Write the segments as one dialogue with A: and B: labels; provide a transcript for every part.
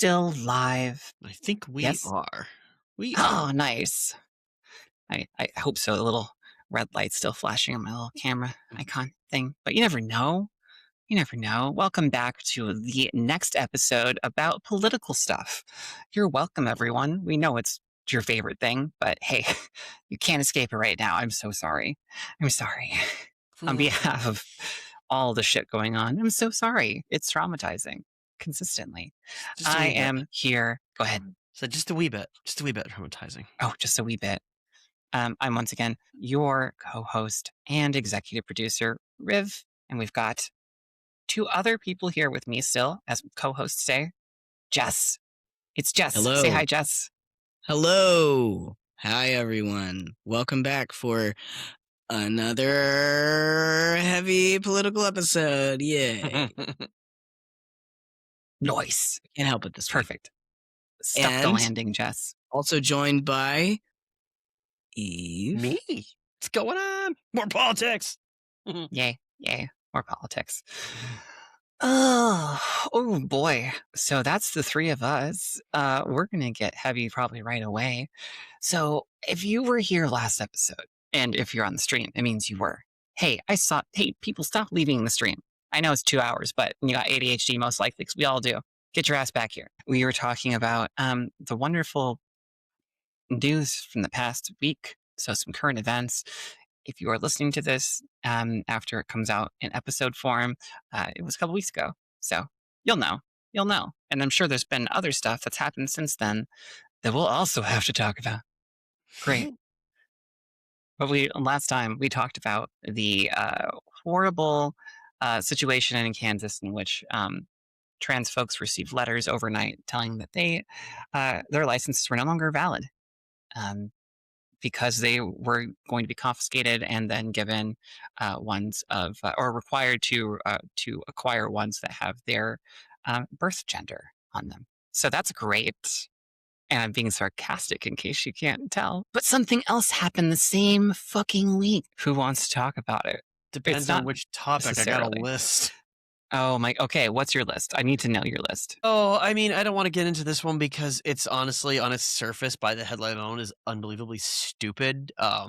A: still live?
B: I think we
A: Yes?
B: are. We
A: Oh,
B: are.
A: nice. I hope so. The little red light's still flashing on my little camera icon thing. But you never know. You never know. Welcome back to the next episode about political stuff. You're welcome, everyone. We know it's your favorite thing, but hey, you can't escape it right now. I'm so sorry. I'm sorry. On behalf of all the shit going on, I'm so sorry. It's traumatizing consistently.
B: Just a
A: I
B: wee bit.
A: am here. Go ahead.
B: So just a wee bit. Just a wee bit traumatizing.
A: Oh, just a wee bit. I'm once again your co-host and executive producer, Riv, and we've got two other people here with me still as co-hosts today. Jess. It's Jess.
C: Hello.
A: Say hi, Jess.
C: Hello. Hi, everyone. Welcome back for another heavy political episode. Yay.
A: Nice.
C: Can't help it this week.
A: Perfect. Stuck the
C: And-
A: landing, Jess.
C: Also joined by Eve.
B: Me? What's going on? More politics.
A: Yay. More politics. Oh boy. So that's the three of us. We're going to get heavy probably right away. So if you were here last episode, and if you're on the stream, it means you were. Hey, people, stop leaving the stream. I know it's 2 hours, but you got ADHD most likely, because we all do. Get your ass back here. We were talking about the wonderful news from the past week. So some current events. If you are listening to this after it comes out in episode form, it was a couple weeks ago. So you'll know. And I'm sure there's been other stuff that's happened since then that we'll also have to talk about. Great. But last time we talked about the horrible situation in Kansas in which trans folks received letters overnight telling that their licenses were no longer valid. Because they were going to be confiscated and then given ones of, or required to acquire ones that have their birth gender on them. So that's great. And I'm being sarcastic in case you can't tell. But something else happened the same fucking week. Who wants to talk about it?
B: Depends on which topic. I got a list.
A: Oh my, okay, what's your list? I need to know your list.
B: Oh, I mean, I don't want to get into this one because it's honestly, on its surface, by the headline alone, is unbelievably stupid. A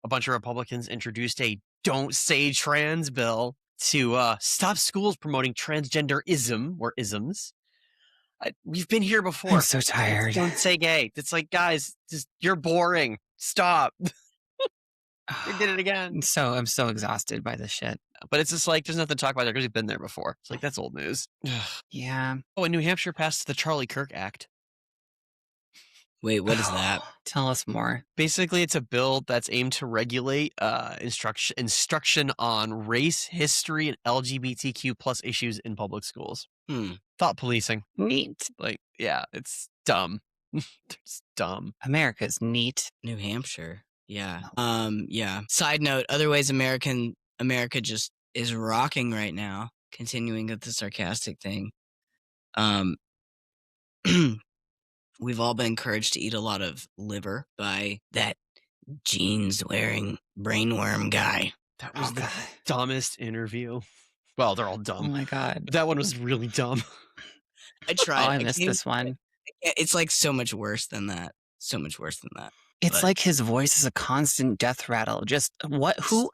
B: bunch of Republicans introduced a "Don't Say Trans" bill to stop schools promoting transgenderism or isms. We've been here before.
A: I'm so tired.
B: Don't say gay. It's like, guys, you're boring. Stop. We did it again.
A: I'm so exhausted by this shit.
B: But it's just like, there's nothing to talk about there because we've been there before. It's like, that's old news.
A: Yeah.
B: Oh, and New Hampshire passed the Charlie Kirk Act.
C: Wait, what is that?
A: Tell us more.
B: Basically, it's a bill that's aimed to regulate instruction on race, history, and LGBTQ plus issues in public schools. Thought policing.
A: Neat.
B: Like, yeah, it's dumb. It's dumb.
A: America's neat.
C: New Hampshire. Yeah. Yeah. Side note, other ways America just is rocking right now. Continuing with the sarcastic thing. We've all been encouraged to eat a lot of liver by that jeans-wearing brainworm guy.
B: That was the dumbest interview. Well, they're all dumb.
A: Oh my God.
B: But that one was really dumb.
C: I tried.
A: I missed this one.
C: It's like so much worse than that.
A: It's like his voice is a constant death rattle. Just who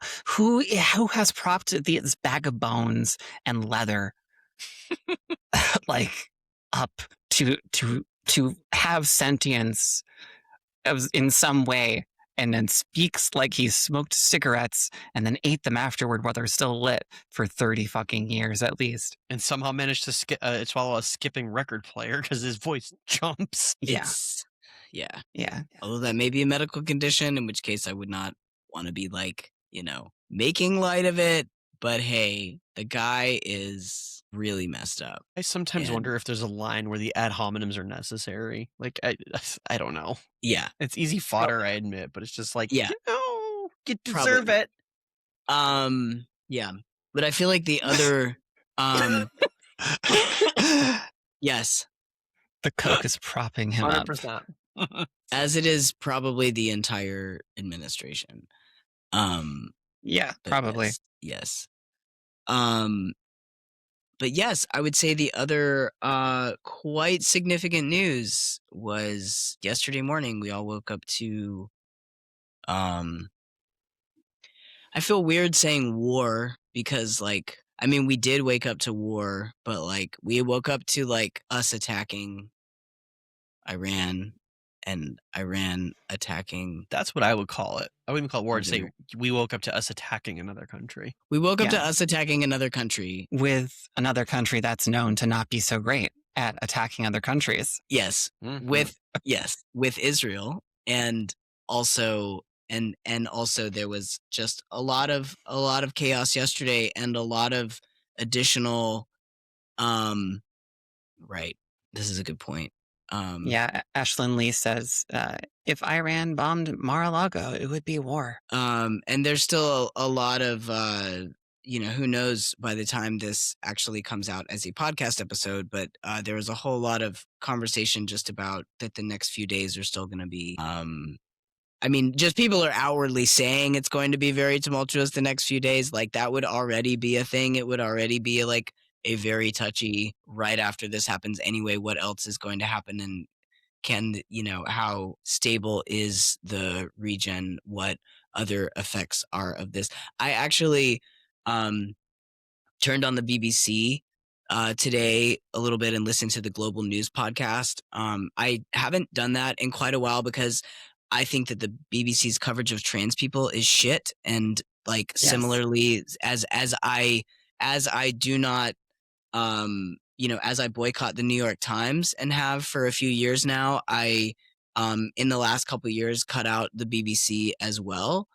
A: has propped this bag of bones and leather like up to have sentience in some way, and then speaks like he smoked cigarettes and then ate them afterward while they're still lit for 30 fucking years at least.
B: And somehow managed to swallow a skipping record player because his voice jumps.
C: Yeah. Although that may be a medical condition, in which case I would not want to be like, making light of it. But hey, the guy is really messed up.
B: I sometimes wonder if there's a line where the ad hominems are necessary. Like, I don't know.
C: Yeah.
B: It's easy fodder, I admit, but it's just like,
C: yeah.
B: You deserve it.
C: Yeah. But I feel like the other, yes.
A: The Coke is propping him
B: 100%.
A: up.
C: As it is probably the entire administration.
A: Yeah, probably.
C: Yes. But yes, I would say the other quite significant news was yesterday morning. We all woke up to I feel weird saying war because like I mean we did wake up to war, but like we woke up to like us attacking Iran and Iran attacking
B: That's what I would call it. I wouldn't even call it war. I'd say
C: other.
B: we woke up to us attacking another country.
C: We woke up to
A: Yeah.
C: us attacking another country.
A: With another country that's known to not be so great at attacking other countries.
C: Yes,
B: Mhm.
C: with Israel, and also also there was just a lot of chaos yesterday, and a lot of additional. Right, this is a good point.
A: Yeah, Ashlyn Lee says, if Iran bombed Mar-a-Lago, it would be war.
C: And there's still a lot of who knows by the time this actually comes out as a podcast episode, but there was a whole lot of conversation just about that the next few days are still going to be I mean, just people are outwardly saying it's going to be very tumultuous the next few days. Like that would already be a thing. It would already be like a very touchy right after this happens anyway. What else is going to happen? And how stable is the region? What other effects are of this? I actually turned on the BBC today a little bit and listened to the Global News podcast. I haven't done that in quite a while because I think that the BBC's coverage of trans people is shit. And like
A: Yes.
C: similarly, as I do not, as I boycott the New York Times and have for a few years now, I in the last couple of years cut out the BBC as well.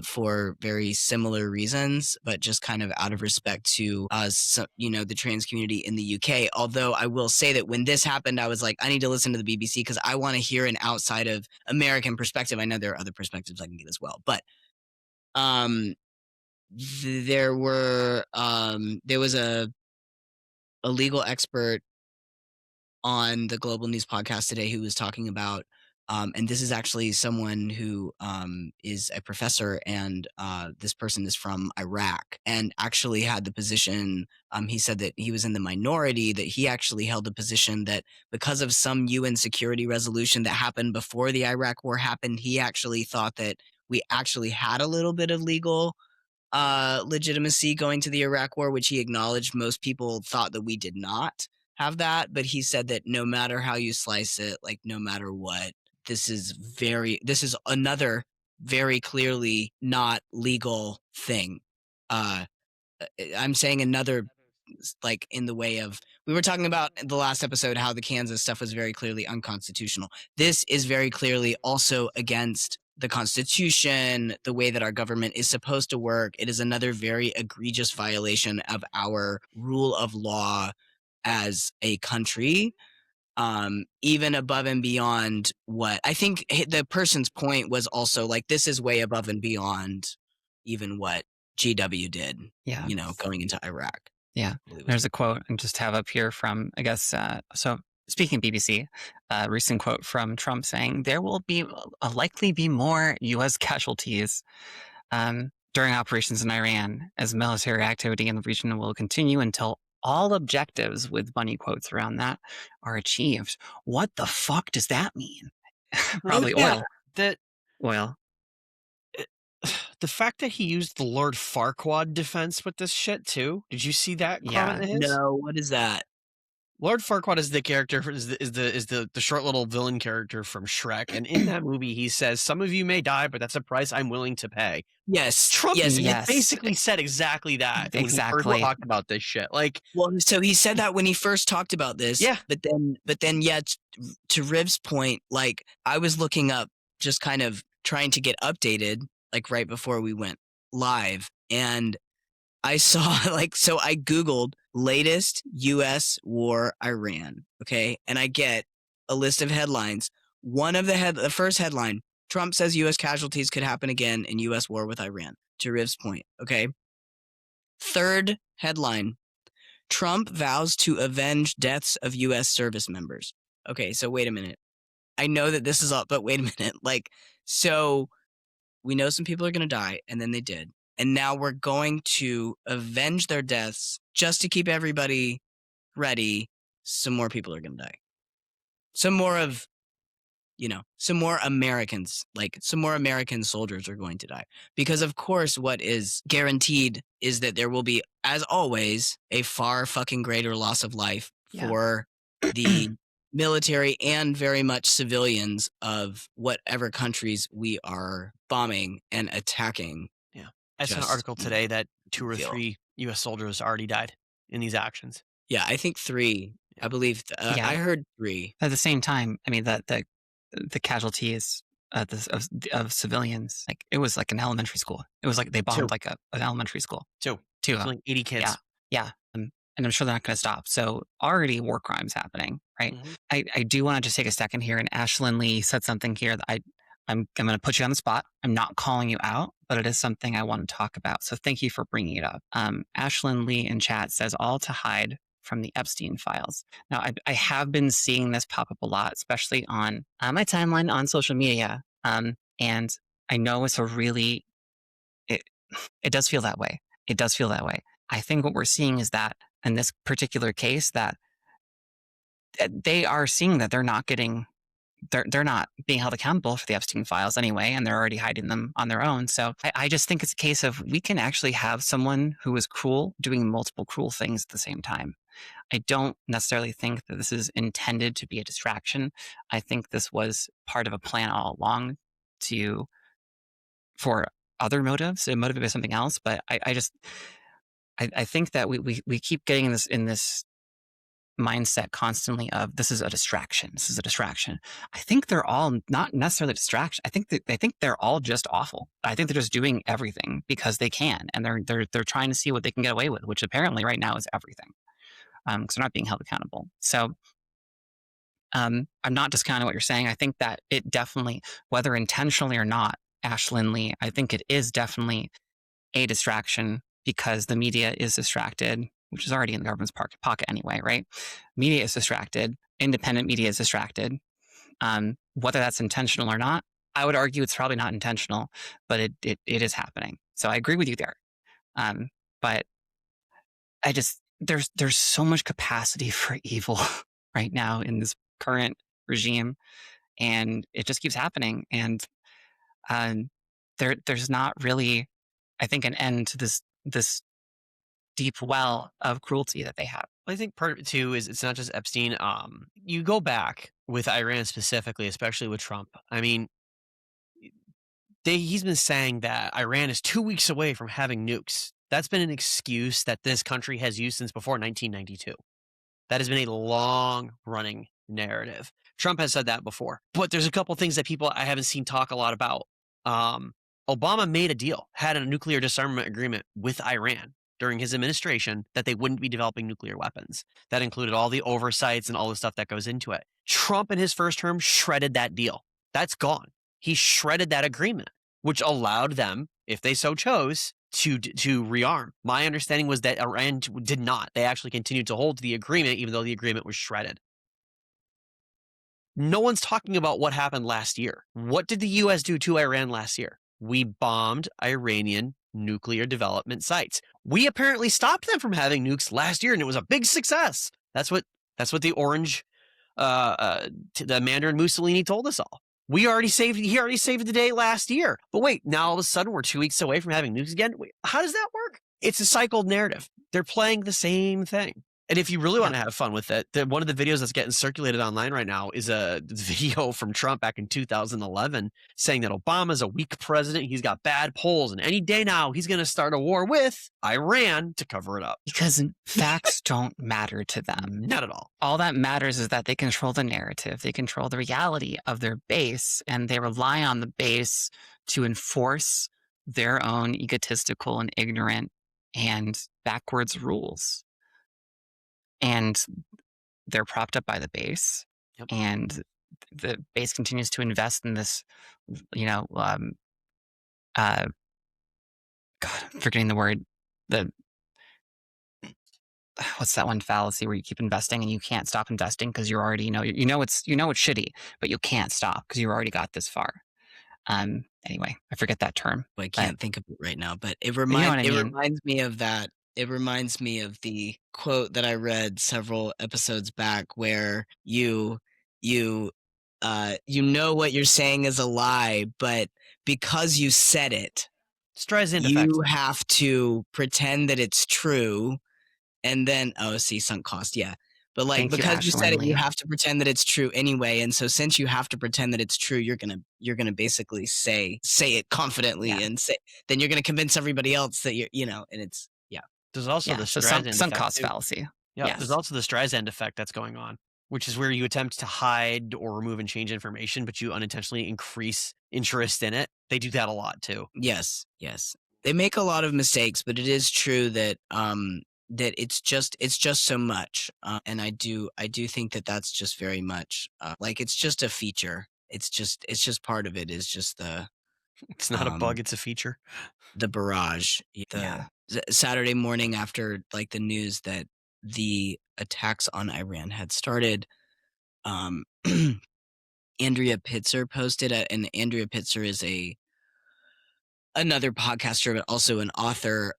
C: For very similar reasons, but just kind of out of respect to the trans community in the UK. Although I will say that when this happened, I was like, I need to listen to the BBC because I want to hear an outside of American perspective. I know there are other perspectives I can get as well, but there was a legal expert on the Global News podcast today who was talking about, and this is actually someone who is a professor, and this person is from Iraq and actually had the position. He said that he was in the minority, that he actually held the position that because of some UN security resolution that happened before the Iraq war happened, he actually thought that we actually had a little bit of legal legitimacy going to the Iraq war, which he acknowledged most people thought that we did not have that. But he said that no matter how you slice it, like no matter what, this is another very clearly not legal thing. I'm saying another, like in the way of, we were talking about the last episode how the Kansas stuff was very clearly unconstitutional. This is very clearly also against the Constitution, the way that our government is supposed to work. It is another very egregious violation of our rule of law as a country, even above and beyond what I think the person's point was also like, this is way above and beyond even what GW did,
A: Yeah.
C: going into Iraq.
A: Yeah. There's a quote I just have up here from, I guess, so speaking BBC, recent quote from Trump saying, there will be likely be more U.S. casualties during operations in Iran as military activity in the region will continue until all objectives with bunny quotes around that are achieved. What the fuck does that mean? Probably oil. Oil.
B: The fact that he used the Lord Farquaad defense with this shit too. Did you see that comment of his?
C: No, what is that?
B: Lord Farquaad is the character is the short little villain character from Shrek, and in that movie he says, "Some of you may die, but that's a price I'm willing to pay."
C: Yes,
B: Trump
A: Yes.
B: basically said exactly that when he
A: Exactly.
B: first talked about this shit. Like,
C: well, so he said that when he first talked about this.
B: Yeah.
C: But then, yeah. To Riv's point, like I was looking up, just kind of trying to get updated, like right before we went live, and I saw so I Googled latest U.S. war Iran, okay? And I get a list of headlines. One of the first headline, Trump says U.S. casualties could happen again in U.S. war with Iran, to Riv's point, okay? Third headline, Trump vows to avenge deaths of U.S. service members. Okay, so wait a minute. I know that this is up, but wait a minute. Like, so we know some people are going to die, and then they did. and now we're going to avenge their deaths just to keep everybody ready. Some more people are going to die. Some more Americans, like some more American soldiers are going to die. Because of course, what is guaranteed is that there will be, as always, a far fucking greater loss of life for the military and very much civilians of whatever countries we are bombing and attacking.
B: Yeah. I saw an article today that 2 or 3 U.S. soldiers already died in these actions.
C: Yeah, I think 3. I believe I heard 3.
A: At the same time, I mean, the casualties of civilians, like it was like an elementary school. It was like they bombed like an elementary school.
B: Two, like 80 kids.
A: Yeah. And I'm sure they're not going to stop. So already war crimes happening, right? I do want to just take a second here. And Ashlyn Lee said something here that I'm going to put you on the spot. I'm not calling you out, but it is something I want to talk about. So thank you for bringing it up. Ashlyn Lee in chat says all to hide from the Epstein files. Now, I have been seeing this pop up a lot, especially on my timeline on social media. And I know it's it does feel that way. It does feel that way. I think what we're seeing is that in this particular case, that they are seeing that they're not being held accountable for the Epstein files anyway, and they're already hiding them on their own. So I just think it's a case of we can actually have someone who is cruel doing multiple cruel things at the same time. I don't necessarily think that this is intended to be a distraction. I think this was part of a plan all along for other motives, motivated by something else. But I think that we keep getting in this mindset constantly of this is a distraction. This is a distraction. I think they're all not necessarily distraction. I think they're all just awful. I think they're just doing everything because they can, and they're trying to see what they can get away with, which apparently right now is everything. Because they're not being held accountable. So I'm not discounting what you're saying. I think that it definitely, whether intentionally or not, Ashlyn Lee, I think it is definitely a distraction because the media is distracted, which is already in the government's pocket anyway, right? Media is distracted. Independent media is distracted. Whether that's intentional or not, I would argue it's probably not intentional, but it is happening. So I agree with you there. But I just, there's so much capacity for evil right now in this current regime, and it just keeps happening. And there's not really, I think, an end to this deep well of cruelty that they have.
B: I think part of it too is it's not just Epstein. You go back with Iran specifically, especially with Trump. I mean, he's been saying that Iran is 2 weeks away from having nukes. That's been an excuse that this country has used since before 1992. That has been a long-running narrative. Trump has said that before. But there's a couple things that I haven't seen talk a lot about. Obama made a deal, had a nuclear disarmament agreement with Iran during his administration that they wouldn't be developing nuclear weapons. That included all the oversights and all the stuff that goes into it. Trump in his first term shredded that deal. That's gone. He shredded that agreement, which allowed them, if they so chose, to rearm. My understanding was that Iran did not. They actually continued to hold to the agreement, even though the agreement was shredded. No one's talking about what happened last year. What did the U.S. do to Iran last year? We bombed Iranian nuclear development sites. We apparently stopped them from having nukes last year, and it was a big success. That's what the orange, the Mandarin Mussolini told us all. He already saved the day last year. But wait, now all of a sudden we're 2 weeks away from having nukes again? Wait, how does that work? It's a cycled narrative. They're playing the same thing. And if you really want to have fun with it, one of the videos that's getting circulated online right now is a video from Trump back in 2011 saying that Obama's a weak president. He's got bad polls. And any day now, he's going to start a war with Iran to cover it up.
A: Because facts don't matter to them.
B: Not at all.
A: All that matters is that they control the narrative. They control the reality of their base, and they rely on the base to enforce their own egotistical and ignorant and backwards rules. And they're propped up by the base, and the base continues to invest in this, God, I'm forgetting the word. What's that one fallacy where you keep investing and you can't stop investing because you're already, it's shitty, but you can't stop because you already got this far. Anyway, I forget that term.
C: I
A: But
C: can't think of it right now, but
A: you know what I
C: it
A: mean?
C: reminds me of that. It reminds me of the quote that I read several episodes back where you you know what you're saying is a lie, but because you said it,
B: Streisand effect.
C: you have to pretend that it's true. And then, oh, see, sunk cost, yeah. But like
A: Thank you,
C: because you
A: Ashley
C: said it, you
A: Lee.
C: have to pretend that it's true anyway. And so since you have to pretend that it's true, you're gonna basically say it confidently
A: Yeah.
C: and say then you're gonna convince everybody else that and it's yeah.
B: There's also
A: Yeah.
B: the
A: So
B: Streisand
A: sunk
B: effect
A: cost
B: too.
A: fallacy.
B: Yeah, there's
A: Yes.
B: also the Streisand effect that's going on, which is where you attempt to hide or remove and change information, but you unintentionally increase interest in it. They do that a lot too.
C: Yes, yes. They make a lot of mistakes, but it is true that that it's just so much. And I do think that that's just very much like it's just a feature. It's just part of it is just
B: It's not a bug,
C: um
B: it's a feature.
C: the barrage.
A: Yeah.
C: Saturday morning after like the news that the attacks on Iran had started, um Andrea Pitzer posted and Andrea Pitzer is another podcaster but also an author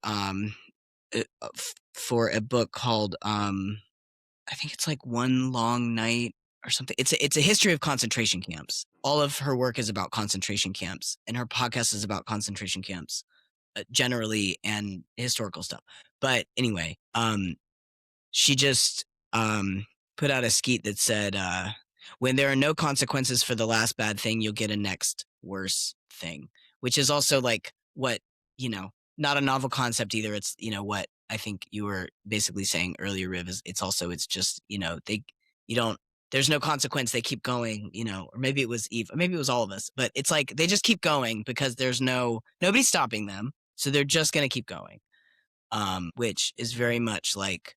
C: for a book called I think it's like One Long Night or something. It's a history of concentration camps. All of her work is about concentration camps and her podcast is about concentration camps generally and historical stuff. But anyway, she just put out a skeet that said, when there are no consequences for the last bad thing, you'll get a next worse thing, which is also like what, not a novel concept either. It's, what I think you were basically saying earlier, Riv, is it's just, you don't, there's no consequence. They keep going, or maybe it was Eve, or maybe it was all of us, but it's like they just keep going because nobody's stopping them. So they're just going to keep going, which is very much like,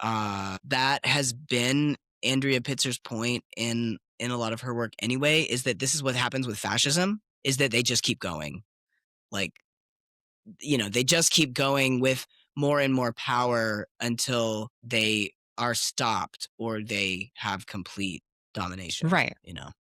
C: that has been Andrea Pitzer's point in a lot of her work anyway, is that this is what happens with fascism, is that they just keep going. Like, they just keep going with more and more power until they are stopped or they have complete domination.
A: Right.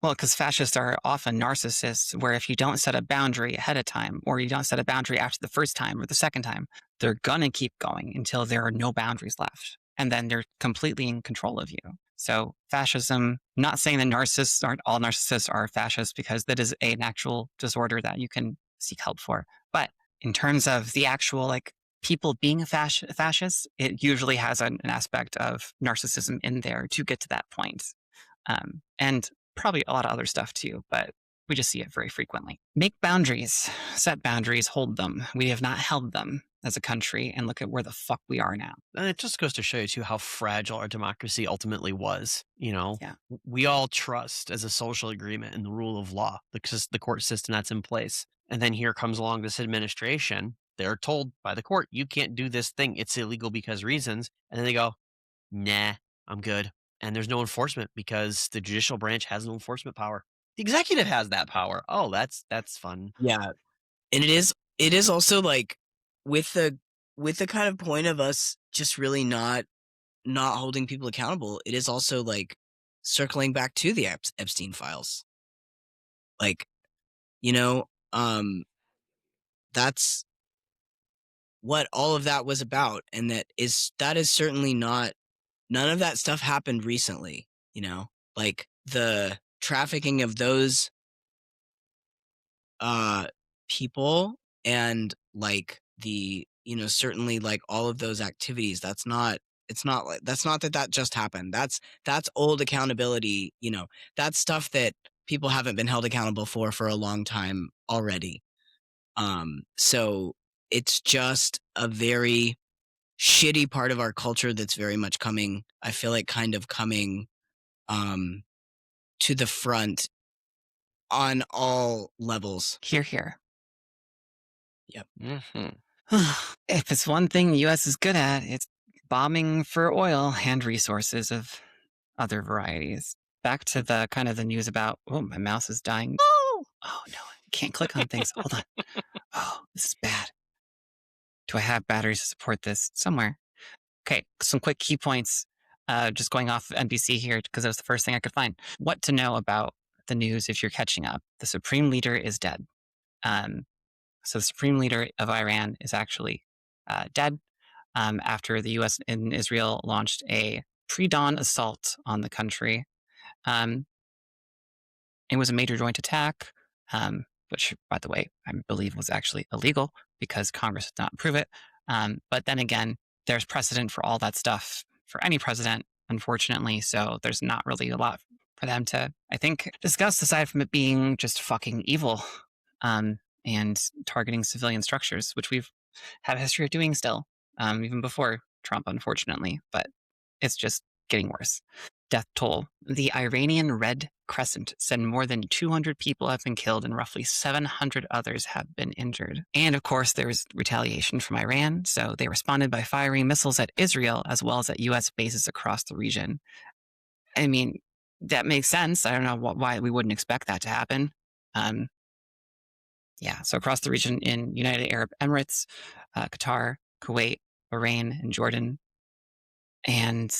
A: Well, because fascists are often narcissists, where if you don't set a boundary ahead of time, or you don't set a boundary after the first time or the second time, they're going to keep going until there are no boundaries left. And then they're completely in control of you. So, fascism, not saying that narcissists aren't all narcissists are fascists, because that is an actual disorder that you can seek help for. But in terms of the actual, like, people being a fascist, it usually has an aspect of narcissism in there to get to that point. And probably a lot of other stuff too, but we just see it very frequently. Make boundaries, set boundaries, hold them. We have not held them as a country, and look at where the fuck we are now.
B: And it just goes to show you too how fragile our democracy ultimately was.
A: Yeah.
B: We all trust as a social agreement in the rule of law, the court system that's in place. And then here comes along this administration. They're told by the court, you can't do this thing. It's illegal because reasons. And then they go, nah, I'm good. And there's no enforcement because the judicial branch has no enforcement power. The executive has that power. Oh, that's fun.
C: Yeah. And it is also like with the kind of point of us just really not holding people accountable, it is also like circling back to the Epstein files. Like, that's what all of that was about. And that is certainly not, none of that stuff happened recently, like the trafficking of those people and like the certainly like all of those activities, that's not that just happened. That's old accountability, that's stuff that people haven't been held accountable for a long time already. So it's just a very shitty part of our culture that's very much coming, I feel like kind of coming to the front on all levels.
A: Here.
C: Yep.
A: If it's one thing the US is good at, it's bombing for oil and resources of other varieties. Back to the kind of the news about, oh, my mouse is dying. Oh no, I can't click on things. Hold on. Oh, this is bad. Do I have batteries to support this somewhere? Okay, some quick key points. Just going off NBC here because that was the first thing I could find. What to know about the news, if you're catching up, the supreme leader is dead. So the supreme leader of Iran is actually dead after the U.S. and Israel launched a pre-dawn assault on the country. It was a major joint attack, which, by the way, I believe was actually illegal because Congress did not approve it. But then again, there's precedent for all that stuff for any president, unfortunately. So there's not really a lot for them to, I think, discuss aside from it being just fucking evil and targeting civilian structures, which we've had a history of doing still, even before Trump, unfortunately. But it's just getting worse. Death toll. The Iranian Red Crescent said more than 200 people have been killed and roughly 700 others have been injured. And of course, there was retaliation from Iran, so they responded by firing missiles at Israel as well as at U.S. bases across the region. I mean, that makes sense. I don't know why we wouldn't expect that to happen. Yeah, so across the region in United Arab Emirates, Qatar, Kuwait, Bahrain, and Jordan. And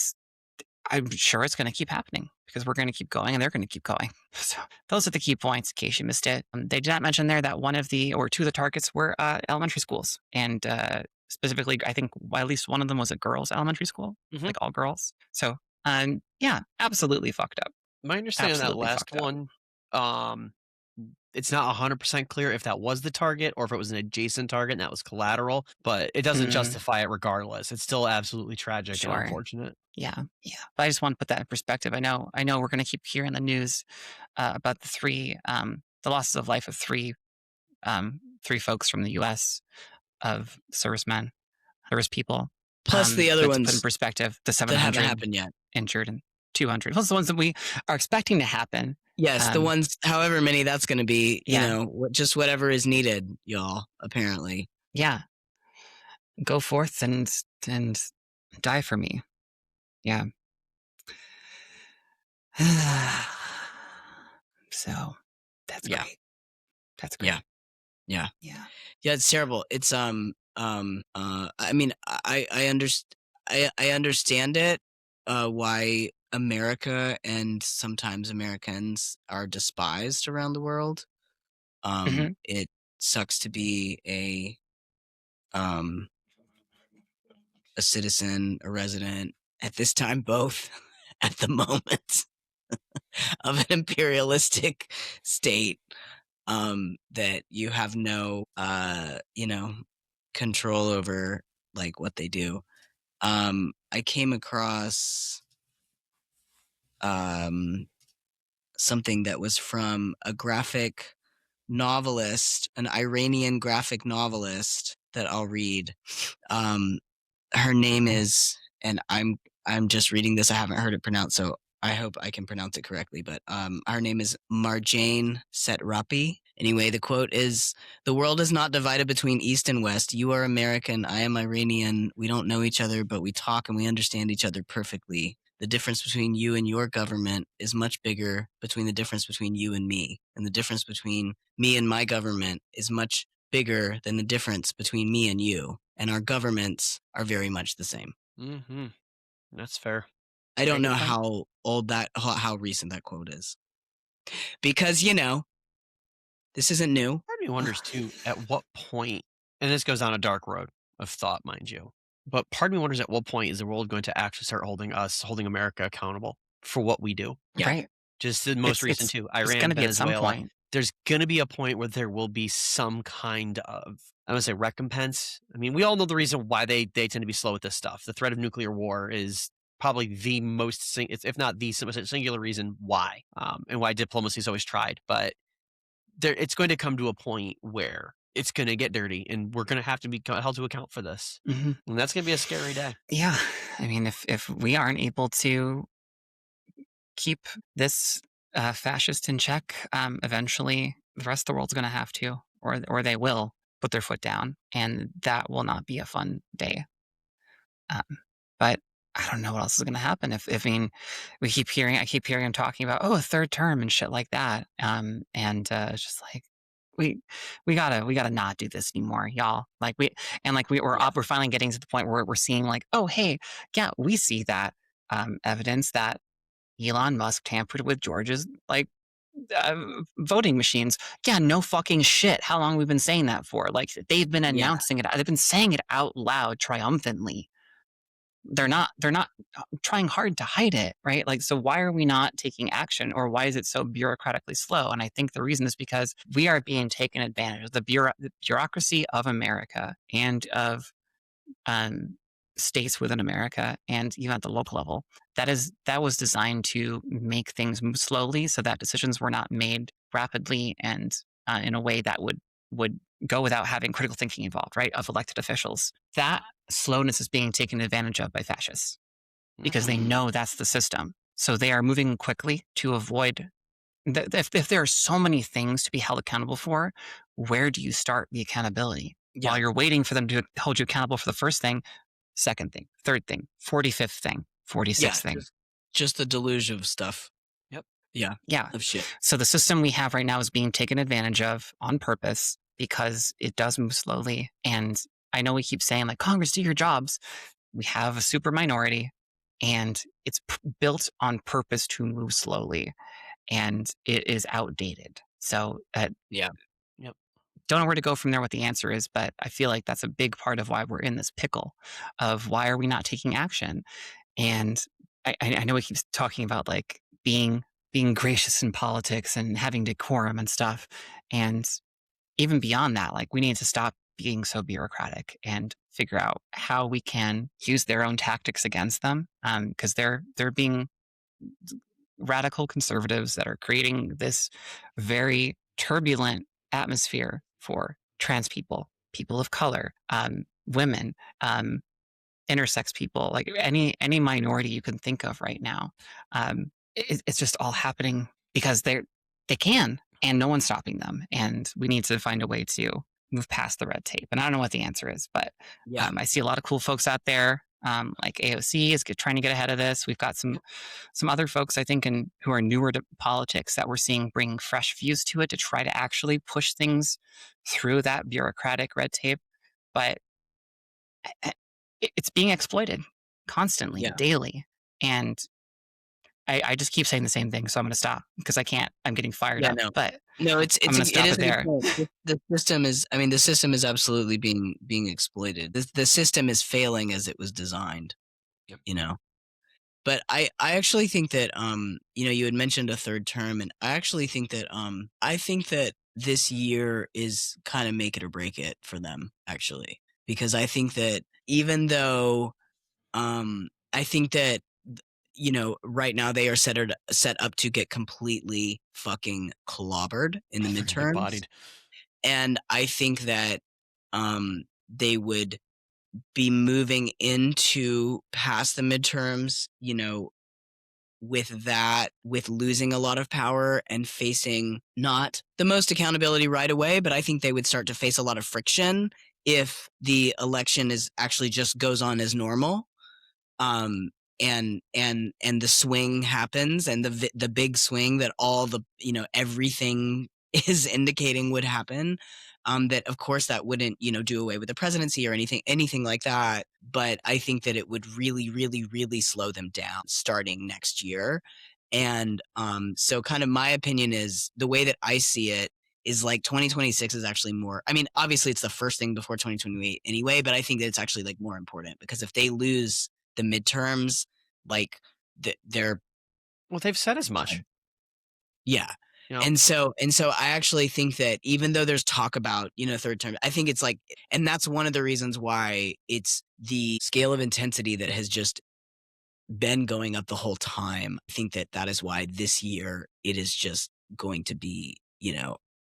A: I'm sure it's going to keep happening because we're going to keep going and they're going to keep going. So those are the key points in case you missed it. They did not mention there that one of the, or two of the targets were elementary schools. And specifically, I think at least one of them was a girls' elementary school, like all girls. So yeah, absolutely fucked up.
B: My understanding of that
A: Absolutely
B: last
A: fucked up.
B: one, it's not 100% clear if that was the target or if it was an adjacent target and that was collateral, but it doesn't justify it regardless. It's still absolutely tragic and unfortunate.
A: Yeah. But I just want to put that in perspective. I know we're going to keep hearing the news about the losses of life of three folks from the U.S. of servicemen, service people.
C: Plus the other
A: but
C: ones
A: to put in perspective, the
C: that
A: 700
C: haven't happened yet.
A: injured and 200. Plus the ones that we are expecting to happen.
C: Yes, the ones, however many that's going to be, you know, just whatever is needed, y'all, apparently.
A: Yeah. Go forth and die for me. Yeah. So that's great. That's great.
C: Yeah, it's terrible. It's I mean, I understand it, why America and sometimes Americans are despised around the world. It sucks to be a citizen, a resident, at this time both, at the moment, of an imperialistic state, that you have no you know, control over, like, what they do. I came across something that was from a graphic novelist, an Iranian graphic novelist that I'll read. Her name is, and I'm just reading this, I haven't heard it pronounced, so I hope I can pronounce it correctly, but her name is Marjane Setrapi. Anyway, the quote is, "The world is not divided between East and West. You are American, I am Iranian. We don't know each other, but we talk and we understand each other perfectly. The difference between you and your government is much bigger between the difference between you and me. And the difference between me and my government is much bigger than the difference between me and you. And our governments are very much the same."
B: That's fair.
C: I don't know how old how recent that quote is. Because, you know, this isn't new.
B: Part of me wonders too, at what point, and this goes down a dark road of thought, mind you, but part of me wonders at what point is the world going to actually start holding America accountable for what we do?
C: Yeah.
A: Right.
B: Just the most recent too, Iran, Venezuela. There's going to be a point where there will be some kind of, I would say, recompense. I mean, we all know the reason why they tend to be slow with this stuff. The threat of nuclear war is probably the most, if not the singular reason why, and why diplomacy is always tried. But it's going to come to a point where it's going to get dirty, and we're going to have to be held to account for this. And that's going to be a scary day.
A: Yeah. I mean, if we aren't able to keep this fascist in check, eventually the rest of the world's going to have to, or they will put their foot down, and that will not be a fun day. But I don't know what else is going to happen. I keep hearing him talking about, a third term and shit like that. And it's just like, we gotta not do this anymore, y'all. We're finally getting to the point where we're seeing like, oh, hey, yeah, we see that evidence that Elon Musk tampered with George's voting machines. Yeah, no fucking shit. How long we've been saying that for? Like they've been
C: Yeah.
A: announcing it. They've been saying it out loud triumphantly. They're not trying hard to hide it, right? Like, so why are we not taking action, or why is it so bureaucratically slow? And I think the reason is because we are being taken advantage of. The bureaucracy of America and of um, states within America, and even at the local level, that was designed to make things move slowly, so that decisions were not made rapidly and in a way that would go without having critical thinking involved, right, of elected officials. That slowness is being taken advantage of by fascists because they know that's the system. So they are moving quickly to avoid. If there are so many things to be held accountable for, where do you start the accountability?
C: Yeah.
A: While you're waiting for them to hold you accountable for the first thing, second thing, third thing, 45th thing, 46th thing.
C: Just the deluge of stuff.
B: Yep.
C: Yeah.
A: Yeah.
C: Of shit.
A: So the system we have right now is being taken advantage of on purpose because it does move slowly. And I know we keep saying, like, Congress, do your jobs. We have a super minority, and it's built on purpose to move slowly, and it is outdated. So
C: Yeah.
B: Yep.
A: don't know where to go from there, what the answer is, but I feel like that's a big part of why we're in this pickle of why are we not taking action? And I know we keep talking about like being gracious in politics and having decorum and stuff. And even beyond that, like we need to stop being so bureaucratic and figure out how we can use their own tactics against them. Because they're being radical conservatives that are creating this very turbulent atmosphere for trans people, people of color, women, intersex people, like any minority you can think of right now. It's just all happening because they can, and no one's stopping them. And we need to find a way to move past the red tape. And I don't know what the answer is, but
C: Yeah.
A: I see a lot of cool folks out there. Like AOC is trying to get ahead of this. We've got some other folks, I think, who are newer to politics that we're seeing bring fresh views to it to try to actually push things through that bureaucratic red tape. But it's being exploited constantly,
C: Yeah.
A: daily. And I just keep saying the same thing, so I'm going to stop because I can't. I'm getting fired
C: Yeah.
A: up,
C: No.
A: but
C: No,
A: I'm going to
C: it
A: stop
C: is
A: it
C: a good
A: there.
C: point. The system is, I mean, the system is absolutely being exploited. The system is failing as it was designed.
B: Yep.
C: You know. But I actually think that you had mentioned a third term, and I actually think that I think that this year is kind of make it or break it for them, actually. Because I think that even though I think that right now they are set up to get completely fucking clobbered in the
B: They're gonna get
C: midterms.
B: bodied.
C: And I think that they would be moving into past the midterms, with losing a lot of power and facing not the most accountability right away, but I think they would start to face a lot of friction if the election is actually just goes on as normal. And the swing happens, and the big swing that all the everything is indicating would happen. That of course that wouldn't do away with the presidency or anything like that, but I think that it would really really really slow them down starting next year. And so kind of my opinion is the way that I see it is like 2026 is actually more, I mean, obviously it's the first thing before 2028 anyway, but I think that it's actually like more important because if they lose the midterms, like they're
B: Well, they've said as much.
C: yeah.
B: You know,
C: And so I actually think that even though there's talk about, third term, I think it's like, and that's one of the reasons why it's the scale of intensity that has just been going up the whole time. I think that is why this year it is just going to be,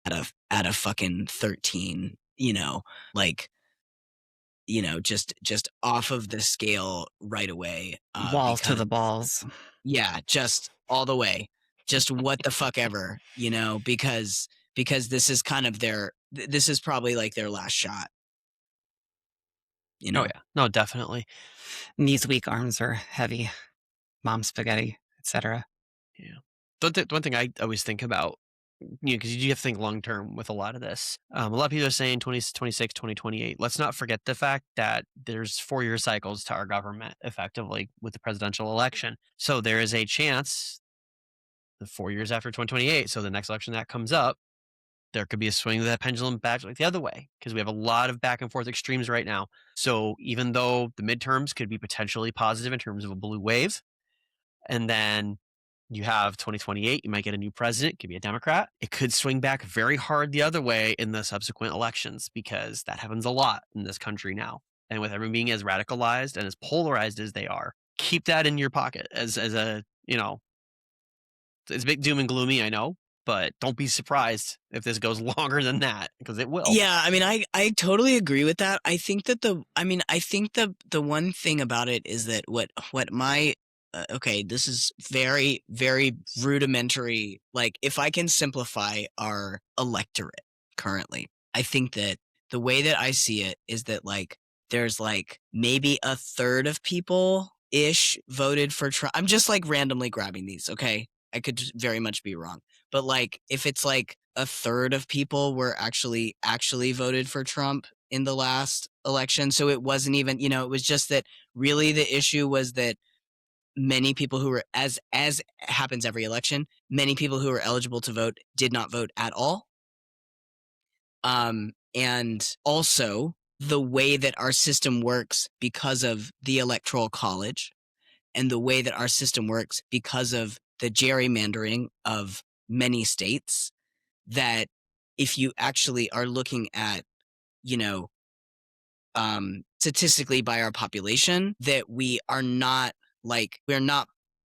C: at a fucking 13, like, just off of the scale right away.
A: Walls to
C: Because
A: the balls.
C: yeah, just all the way. Just what the fuck ever, because this is kind of this is probably like their last shot.
B: oh yeah, no, definitely.
A: Knees weak, arms are heavy, mom spaghetti, etc.
B: Yeah. The one thing I always think about, because you have to think long term with a lot of this. A lot of people are saying 2026, 2028. Let's not forget the fact that there's 4-year cycles to our government, effectively, with the presidential election. So there is a chance 4 years after 2028. So the next election that comes up, there could be a swing of that pendulum back like the other way because we have a lot of back and forth extremes right now. So even though the midterms could be potentially positive in terms of a blue wave, and then you have 2028, you might get a new president, could be a Democrat. It could swing back very hard the other way in the subsequent elections because that happens a lot in this country now. And with everyone being as radicalized and as polarized as they are, keep that in your pocket as a, it's a bit doom and gloomy, I know, but don't be surprised if this goes longer than that because it will.
C: Yeah, I mean, I totally agree with that. I think that the one thing about it is that what my okay, this is very, very rudimentary. Like, if I can simplify our electorate currently, I think that the way that I see it is that like there's like maybe a third of people ish voted for Trump. I'm just like randomly grabbing these, okay? I could just very much be wrong. But like if it's like a third of people were actually voted for Trump in the last election, so it wasn't even, it was just that really the issue was that many people who were, as happens every election, many people who were eligible to vote did not vote at all. And also the way that our system works because of the Electoral College and the way that our system works because of the gerrymandering of many states, that if you actually are looking at, statistically by our population, that we're not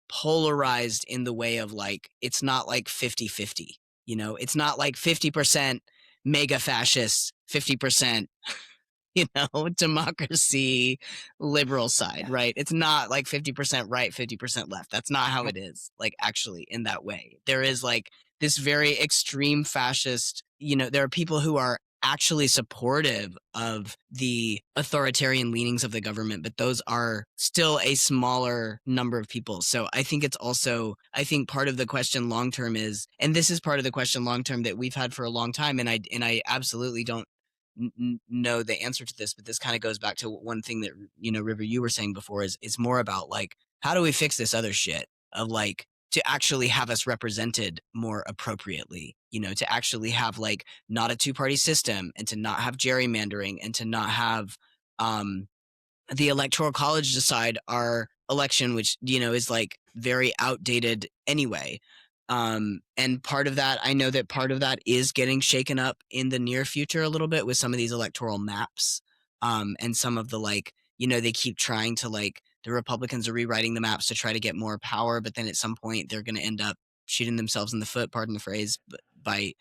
C: polarized in the way of like, it's not like 50-50, it's not like 50% mega fascists, 50%, democracy, liberal side, right? It's not like 50% right, 50% left. That's not how it is, like, actually, in that way. There is like this very extreme fascist, there are people who are actually supportive of the authoritarian leanings of the government, but those are still a smaller number of people. So I think part of the question long term is, and this is part of the question long term that we've had for a long time, and I absolutely don't know the answer to this, but this kind of goes back to one thing that, River, you were saying before, is it's more about like, how do we fix this other shit of like, to actually have us represented more appropriately, to actually have like not a two-party system, and to not have gerrymandering, and to not have the Electoral College decide our election, which, is like very outdated anyway. And part of that, I know that part of that is getting shaken up in the near future a little bit with some of these electoral maps. And some of the like, they keep trying to like, the Republicans are rewriting the maps to try to get more power, but then at some point they're going to end up shooting themselves in the foot, pardon the phrase, by,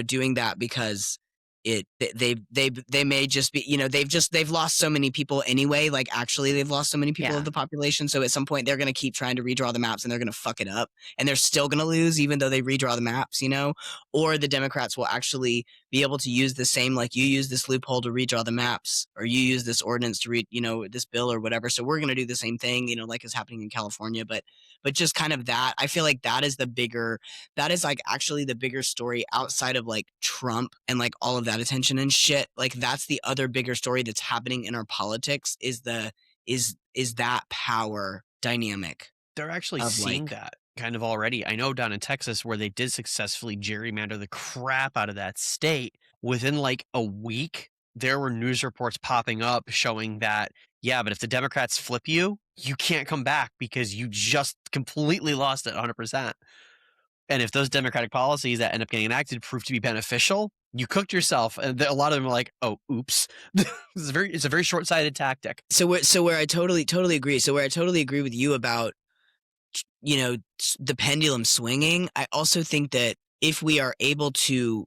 C: doing that because they may just be, they've lost so many people anyway. Like actually they've lost so many people of the population. So at some point they're going to keep trying to redraw the maps and they're going to fuck it up and they're still going to lose even though they redraw the maps, or the Democrats will actually be able to use the same, like you use this loophole to redraw the maps, or you use this ordinance to read, this bill or whatever. So we're going to do the same thing, like is happening in California, but just kind of that, I feel like that is like actually the bigger story outside of like Trump and like all of that attention and shit. Like that's the other bigger story that's happening in our politics is that power dynamic.
B: They're actually seeing that kind of already. I know down in Texas where they did successfully gerrymander the crap out of that state, within like a week, there were news reports popping up showing that, yeah, but if the Democrats flip you, you can't come back because you just completely lost it 100%. And if those democratic policies that end up getting enacted prove to be beneficial, you cooked yourself. And a lot of them are like, oh, oops. It's a very short-sighted tactic.
C: So where I totally agree. So where I totally agree with you about, the pendulum swinging, I also think that if we are able to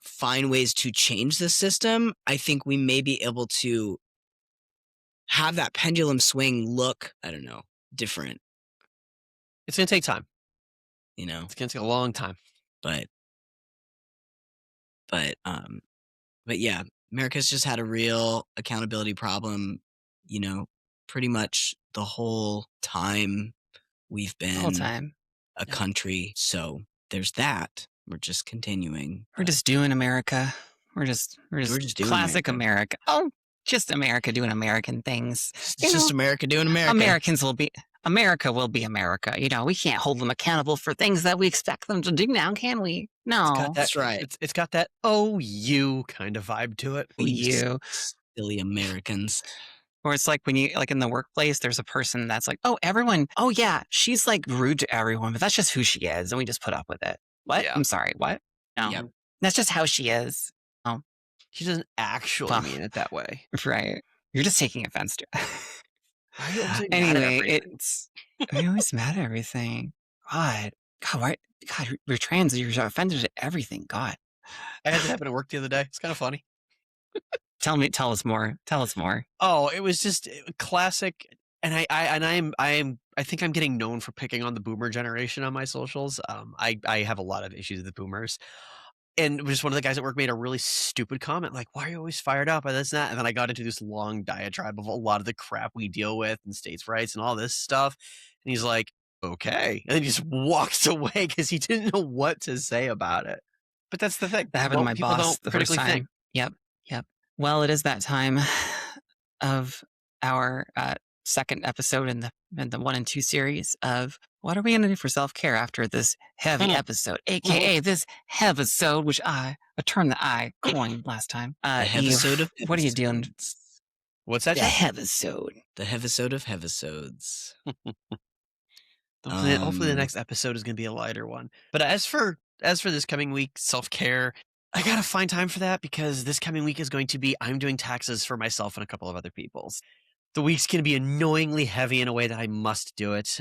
C: find ways to change the system, I think we may be able to have that pendulum swing look, I don't know, different.
B: It's going to take time.
C: It's
B: going to take a long time.
C: But yeah, America's just had a real accountability problem, pretty much the whole time we've been a country. So there's that. We're just continuing.
A: We're just doing America. We're just doing classic America. Oh, just America doing American things.
C: It's just America doing America.
A: Americans will be America will be America. We can't hold them accountable for things that we expect them to do now, can we? No.
C: That's right.
B: It's got that oh you kind of vibe to it.
A: You.
C: Silly Americans.
A: Or it's like when you, like in the workplace, there's a person that's like, oh, everyone, oh yeah, she's like rude to everyone, but that's just who she is. And we just put up with it. What?
B: Yeah.
A: I'm sorry. What? No.
C: Yep.
A: That's just how she is. Oh,
B: She doesn't actually
A: Well,
B: mean it that way.
A: right. You're just taking offense to it.
B: Why are you always mad at
A: Anyway,
B: everything?
A: you're always mad at everything. God, why? God, you're trans. You're offended at everything. God,
B: I had that happen at work the other day. It's kind of funny.
A: tell us more. Tell us more.
B: Oh, it was just classic. And I think I'm getting known for picking on the boomer generation on my socials. I have a lot of issues with boomers. And just one of the guys at work made a really stupid comment, like, "Why are you always fired up by this and that?" And then I got into this long diatribe of a lot of the crap we deal with and states' rights and all this stuff. And he's like, "Okay," and then he just walks away because he didn't know what to say about it. But that's the thing.
A: That happened to my
B: People
A: boss
B: don't
A: the first
B: critically
A: time.
B: think.
A: Yep. Well, it is that time of our second episode in the 1 and 2 series of what are we going to do for self-care after this heavy episode, aka this heavisode, which a term that I coined last time.
C: The
A: Eve,
C: heavisode of
A: what are you doing?
C: heavisodes.
B: What's that?
A: The
B: Jeff?
A: heavisode.
C: The heavisode of heavisodes.
B: Hopefully the next episode is going to be a lighter one. But as for this coming week, self-care, I got to find time for that because this coming week is going to be I'm doing taxes for myself and a couple of other people's. The week's going to be annoyingly heavy in a way that I must do it.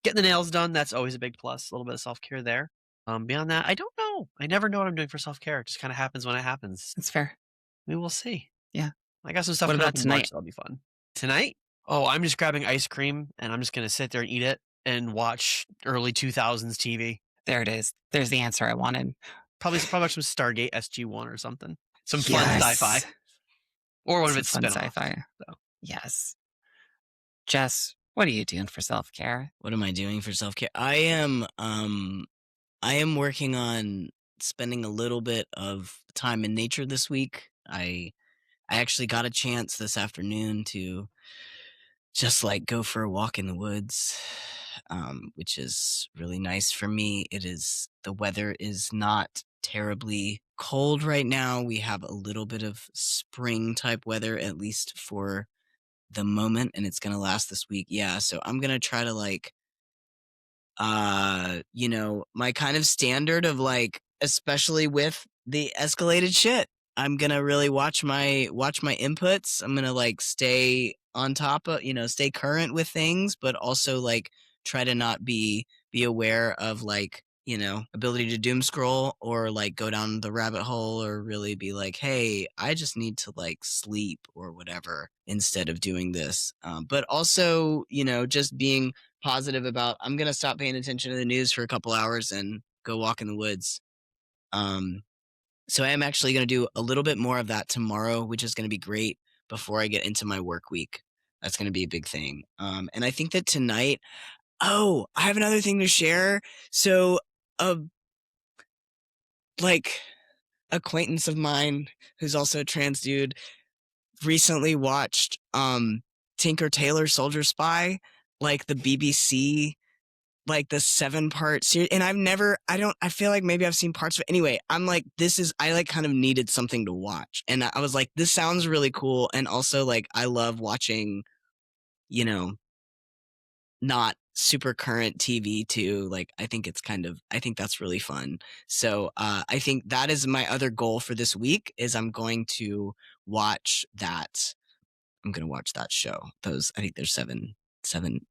B: Getting the nails done, that's always a big plus. A little bit of self-care there. Beyond that, I don't know. I never know what I'm doing for self-care. It just kind of happens when it happens.
A: That's fair.
B: We will see.
A: Yeah.
B: I got some stuff
A: What
B: coming
A: about
B: up in
A: tonight?
B: March that'll be fun. Tonight? Oh, I'm just grabbing ice cream and I'm just going to sit there and eat it and watch early 2000s TV.
A: There it is. There's the answer I wanted.
B: Probably watch some Stargate SG-1 or something. Some fun
A: Yes.
B: sci-fi. Or one of
A: Some
B: its
A: fun
B: spin-offs.
A: sci-fi.
B: So.
A: Yes. Jess, what are you doing for self-care?
C: What am I doing for self-care? I am working on spending a little bit of time in nature this week. I actually got a chance this afternoon to just like go for a walk in the woods, which is really nice for me. The weather is not terribly cold right now. We have a little bit of spring type weather, at least for the moment, and it's going to last this week. Yeah. So I'm going to try to like, my kind of standard of like, especially with the escalated shit, I'm going to really watch my inputs. I'm going to like stay on top of, stay current with things, but also like try to not be aware of like, ability to doom scroll or like go down the rabbit hole or really be like, hey, I just need to like sleep or whatever instead of doing this. But also, just being positive about I'm going to stop paying attention to the news for a couple hours and go walk in the woods. So I am actually going to do a little bit more of that tomorrow, which is going to be great before I get into my work week. That's going to be a big thing. And I think that tonight, I have another thing to share. So like acquaintance of mine who's also a trans dude recently watched Tinker Tailor Soldier Spy, like the BBC, like the 7-part series. And I feel like maybe I've seen parts of it. Anyway, I'm like, I like kind of needed something to watch. And I was like, this sounds really cool. And also like, I love watching, not super current TV too. Like, I think that's really fun. So I think that is my other goal for this week is I'm going to watch that. I'm going to watch that show. I think there's seven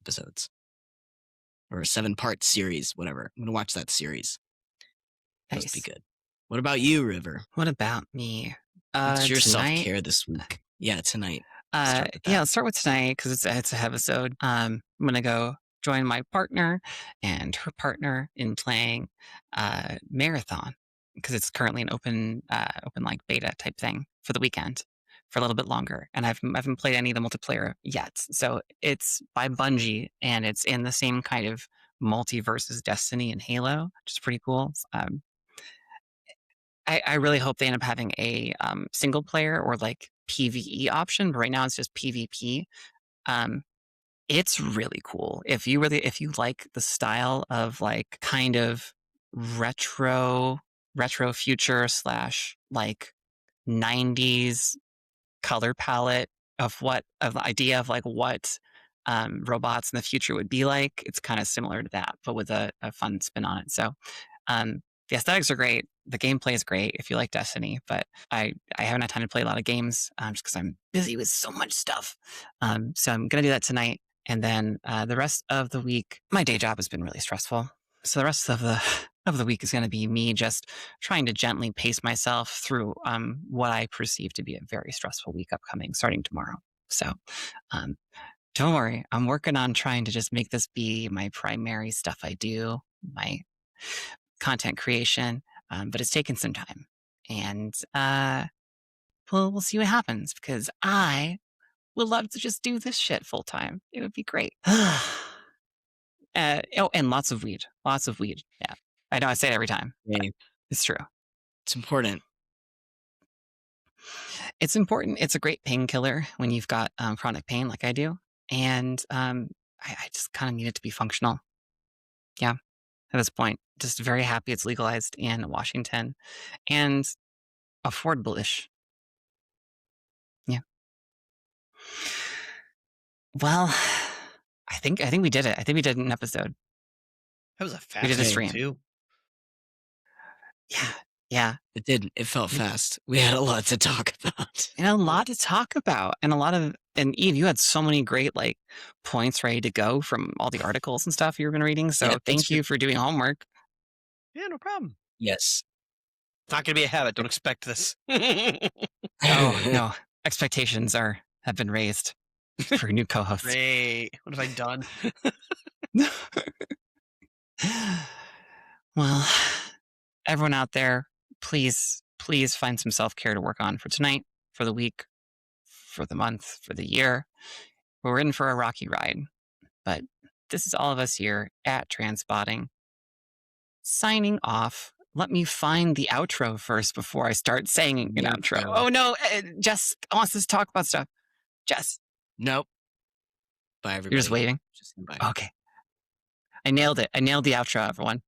C: episodes or a 7-part series, whatever. I'm going to watch that series. That would be good. What about you, River?
A: What about me?
C: What's your
A: tonight?
C: self-care this week? Yeah, tonight.
A: Let's start with tonight because it's a episode. I'm gonna go join my partner and her partner in playing Marathon because it's currently an open like beta type thing for the weekend for a little bit longer, and I haven't played any of the multiplayer yet. So it's by Bungie and it's in the same kind of multiverse as Destiny and Halo, which is pretty cool. I really hope they end up having a single player or like PvE option, but right now it's just PvP. It's really cool. If you like the style of like kind of retro future slash like 90s color palette of the idea of like what robots in the future would be like, it's kind of similar to that, but with a fun spin on it. So the aesthetics are great. The gameplay is great if you like Destiny, but I haven't had time to play a lot of games just because I'm busy with so much stuff. So I'm going to do that tonight. And then the rest of the week, my day job has been really stressful. So the rest of the week is going to be me just trying to gently pace myself through what I perceive to be a very stressful week upcoming, starting tomorrow. So don't worry, I'm working on trying to just make this be my primary stuff I do, my content creation, but it's taken some time. And we'll see what happens, because I would love to just do this shit full time. It would be great. And lots of weed. Yeah, I know I say it every time.
C: Yeah.
A: It's true.
C: It's important.
A: It's important. It's a great painkiller when you've got chronic pain like I do. And I just kind of need it to be functional. Yeah, at this point, just very happy it's legalized in Washington and affordable-ish. Yeah. Well, I think we did it. I think we did an episode.
B: That was a
A: We did a
B: fast
A: stream.
B: one too.
A: Yeah.
C: It did. It felt fast. We had a lot to talk about.
A: And a lot to talk about. And Eve, you had so many great like points ready to go from all the articles and stuff you've been reading. So thank you for doing homework.
B: Yeah, no problem.
C: Yes.
B: It's not going to be a habit. Don't expect this.
A: Oh, no. Expectations have been raised for new co-hosts.
B: Great. What have I done?
A: Well, everyone out there, please find some self-care to work on for tonight, for the week, for the month, for the year. We're in for a rocky ride, but this is all of us here at Transpotting signing off. Let me find the outro first before I start saying an outro. Oh no, Jess wants us to talk about stuff. Jess.
C: Nope. Bye, everybody.
A: You're just waiting?
C: Just bye.
A: Okay. I nailed it. I nailed the outro, everyone.